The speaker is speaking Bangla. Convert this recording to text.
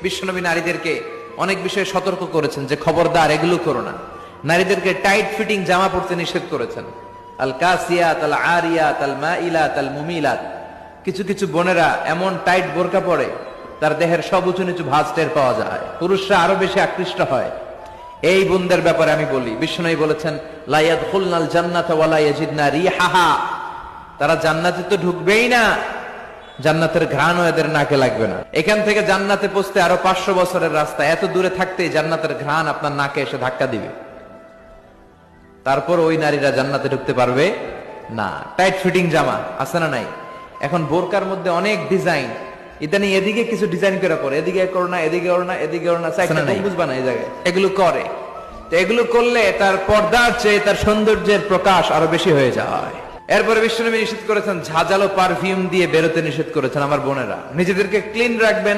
বিশ্বনবী নারীদেরকে অনেক বিষয়ে সতর্ক করেছেন যে খবরদার এগুলো করো না। নারীদেরকে টাইট ফিটিং জামা পরতে নিষেধ করেছেন। আল কাসিয়াত আল আরিয়াত আল মাইলাত আল মুমিলাত। কিছু কিছু বোনেরা এমন টাইট বোরকা পরে তার দেহের সব উঁচু নিচু ভাঁজ টের পাওয়া যায়, পুরুষরা আরো বেশি আকৃষ্ট হয়। এই বোনদের ব্যাপারে আমি বলি, বিশ্বনবী বলেছেন লা ইয়াদখুলনাল জান্নাতা ওয়া লা ইয়াজিদনা রিহাহা। তারা জান্নাতে তো ঢুকবেই না, জান্নাতের ঘ্রাণও এদের নাকে লাগবে না। এখান থেকে জান্নাতে পৌঁছতে আরো 500 বছরের রাস্তা, এত দূরে থাকতেই জান্নাতের ঘ্রাণ আপনার নাকে এসে ধাক্কা দিবে। তারপর ওই নারীরা জান্নাতে ঢুকতে পারবে না। টাইট ফিটিং জামা আছে না নাই? এখন বোরকার মধ্যে অনেক ডিজাইন, ইদানি এদিকে কিছু ডিজাইন করে পরে, এদিকে করো না, এদিকে করো না, এদিকে করো না, বুঝবা না এই জায়গায় এগুলো করে। তো এগুলো করলে তার পর্দার চেয়ে তার সৌন্দর্যের প্রকাশ আরো বেশি হয়ে যায়। এরপরে বিশ্বনবী নিষেধ করেছেন ঝাঁঝালো পারফিউম দিয়ে বেরোতে নিষেধ করেছেন। আমার বোনেরা নিজেদেরকে ক্লিন রাখবেন,